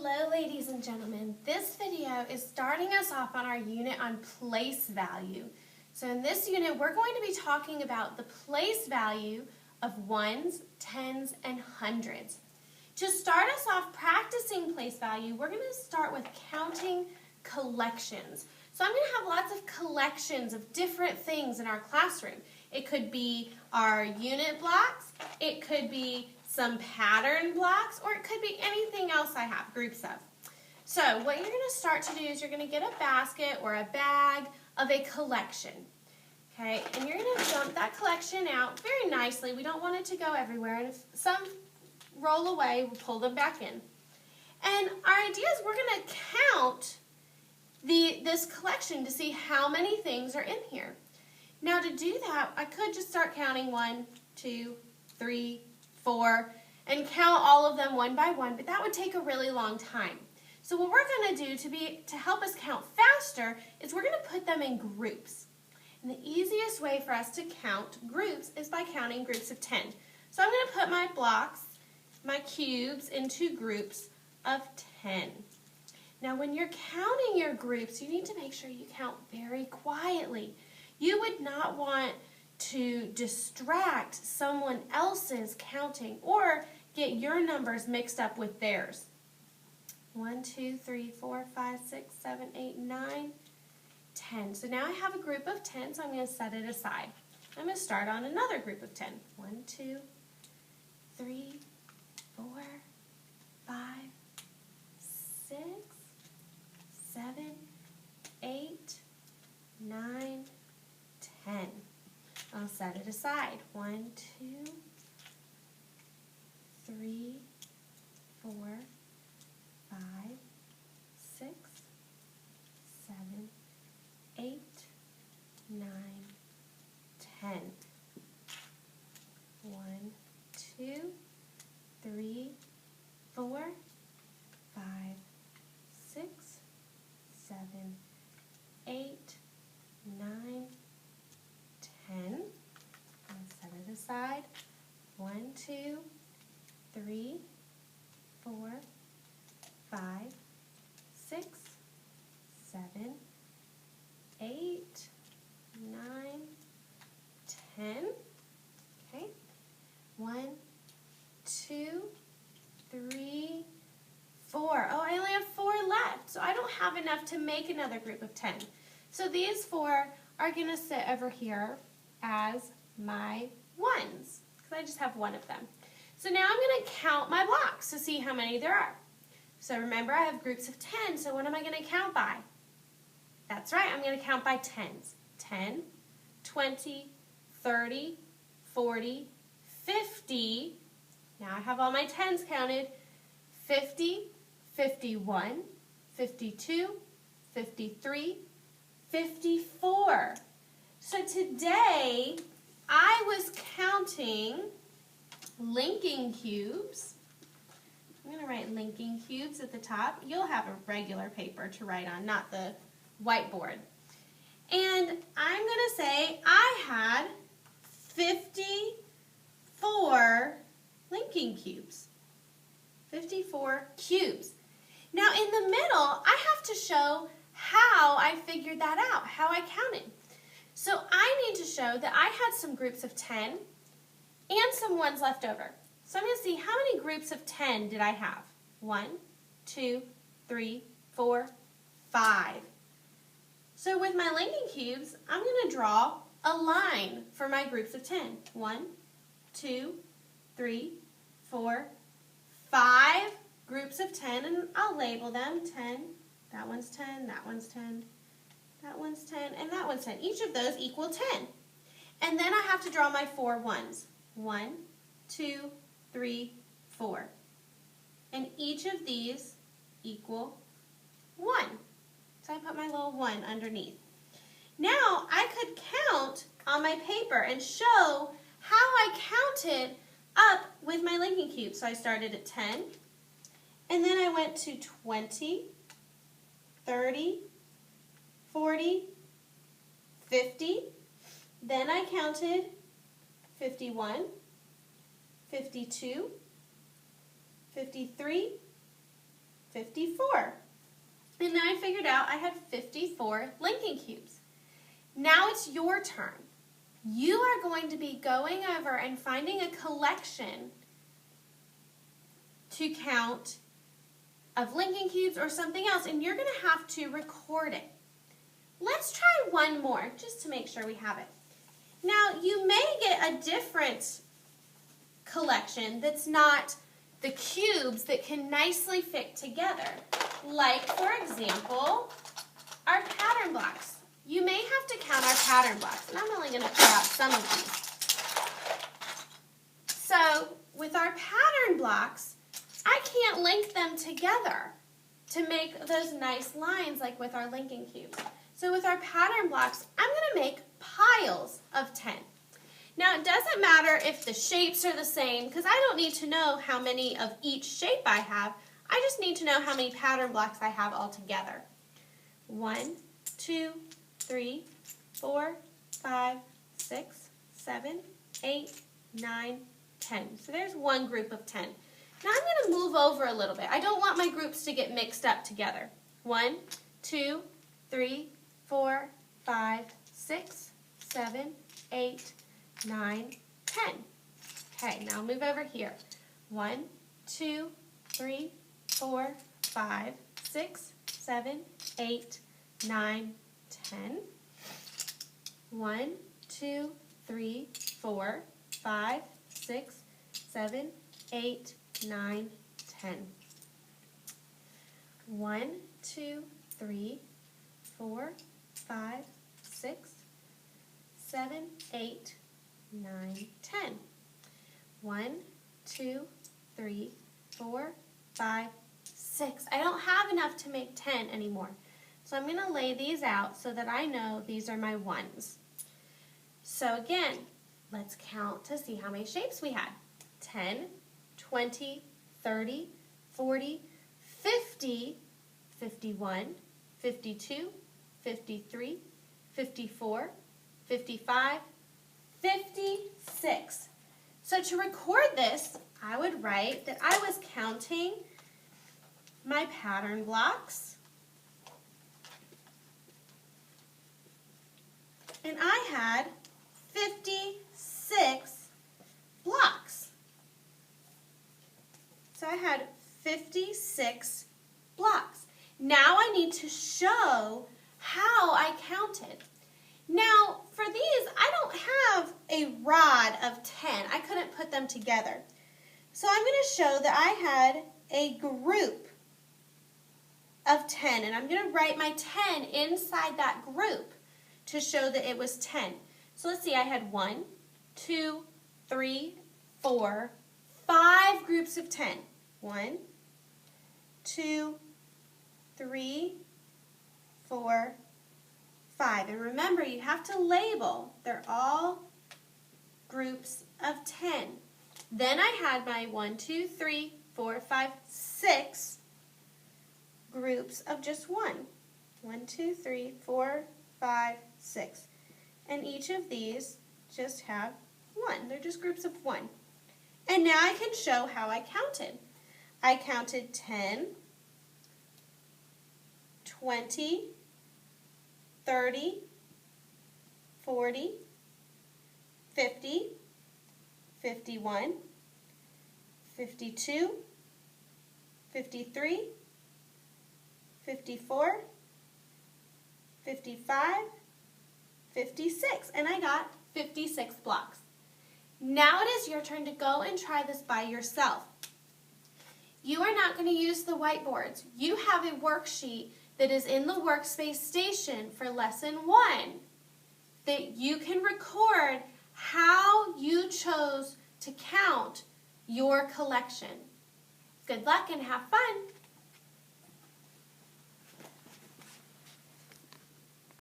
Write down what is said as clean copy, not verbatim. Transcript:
Hello ladies and gentlemen, this video is starting us off on our unit on place value. So in this unit we're going to be talking about the place value of ones, tens, and hundreds. To start us off practicing place value, we're going to start with counting collections. So I'm going to have lots of collections of different things in our classroom. It could be our unit blocks, it could be some pattern blocks, or it could be anything else I have groups of. So what you're going to start to do is you're going to get a basket or a bag of a collection. Okay, and you're going to dump that collection out very nicely. We don't want it to go everywhere, and if some roll away, we'll pull them back in. And our idea is we're going to count this collection to see how many things are in here. Now to do that, I could just start counting 1, 2, 3, 4, and count all of them one by one, but that would take a really long time. So what we're going to do to help us count faster is we're going to put them in groups. And the easiest way for us to count groups is by counting groups of 10. So I'm going to put my blocks, my cubes, into groups of 10. Now when you're counting your groups, you need to make sure you count very quietly. You would not want to distract someone else's counting or get your numbers mixed up with theirs. 1, 2, 3, 4, 5, 6, 7, 8, 9, 10. So now I have a group of 10, so I'm going to set it aside. I'm going to start on another group of 10. 1, 2, 3, 4, 5, 6, 7, 8, 9, 10. I'll set it aside. 1, 2, 3, 4, 5, 6, 7, 8, 9, 10. 1, 2, 3, 4, 5, 6, 7, 8, 9, 10. Let's set it aside. 1, 2, 3, 4, 5, 6, 7, 8, 9, 10. Okay. 1, 2, 3, 4. Oh, I only have 4 left, so I don't have enough to make another group of 10. So these 4 are going to sit over here as my ones, because I just have one of them. So now I'm going to count my blocks to see how many there are. So remember, I have groups of 10, so what am I going to count by? That's right, I'm going to count by tens. 10, 20, 30, 40, 50. Now I have all my tens counted. 50, 51, 52, 53, 54. So today I was counting linking cubes. I'm going to write linking cubes at the top. You'll have a regular paper to write on, not the whiteboard. And I'm going to say I had 54 linking cubes. 54 cubes. Now in the middle, I have to show how I figured that out, how I counted. So I need to show that I had some groups of 10 and some ones left over. So I'm going to see how many groups of 10 did I have. 1, 2, 3, 4, 5. So with my linking cubes, I'm going to draw a line for my groups of 10. 1, 2, 3, 4, 5 groups of 10, and I'll label them 10. That one's 10, that one's 10, that one's 10, and that one's 10. Each of those equal 10. And then I have to draw my 4 ones. 1, 2, 3, 4. And each of these equal 1. So I put my little 1 underneath. Now I could count on my paper and show how I counted up with my linking cube. So I started at 10, and then I went to 20, 30, 40, 50. Then I counted 51, 52, 53, 54. And then I figured out I had 54 Lincoln Cubes. Now it's your turn. You are going to be going over and finding a collection to count of Lincoln Cubes or something else, and you're going to have to record it. Let's try one more just to make sure we have it. Now, you may get a different collection that's not the cubes that can nicely fit together. Like, for example, our pattern blocks. You may have to count our pattern blocks, and I'm only going to pull out some of these. So, with our pattern blocks, I can't link them together to make those nice lines like with our Lincoln Cubes. So with our pattern blocks, I'm going to make piles of 10. Now, it doesn't matter if the shapes are the same, because I don't need to know how many of each shape I have. I just need to know how many pattern blocks I have all together. 1, 2, 3, 4, 5, 6, 7, 8, 9, 10. So there's one group of 10. Now I'm going to move over a little bit. I don't want my groups to get mixed up together. 1, 2, 3, 4, 5, 6, 7, 8, 9, 10. Okay, now move over here. 1, 2, 3, 4, 5, 6, 7, 8, 9, 10. 1, 2, 3, 4, 5, 6, 7, 8, 9, 10. 1, 2, 3, 4, 5, 6, 7, 8, 9, 10. 1, 2, 3, 4, 5, 6. I don't have enough to make 10 anymore. So I'm going to lay these out so that I know these are my ones. So again, let's count to see how many shapes we had. 10, 20, 30, 40, 50, 51, 52, 53, 54, 55, 56. So to record this, I would write that I was counting my pattern blocks, and I had 56 blocks. So I had 56 blocks. Now I need to show how I counted. Now, for these, I don't have a rod of 10. I couldn't put them together. So I'm going to show that I had a group of 10, and I'm going to write my 10 inside that group to show that it was 10. So let's see, I had 1, 2, 3, 4, 5 groups of 10. 1, 2, 3, 4, 5. And remember, you have to label. They're all groups of 10. Then I had my 1, 2, 3, 4, 5, 6 groups of just 1. 1, 2, 3, 4, 5, 6. And each of these just have 1. They're just groups of 1. And now I can show how I counted. I counted 10, 20, 30, 40, 50, 51, 52, 53, 54, 55, 56, and I got 56 blocks. Now it is your turn to go and try this by yourself. You are not going to use the whiteboards. You have a worksheet that is in the workspace station for lesson 1 that you can record how you chose to count your collection. Good luck and have fun!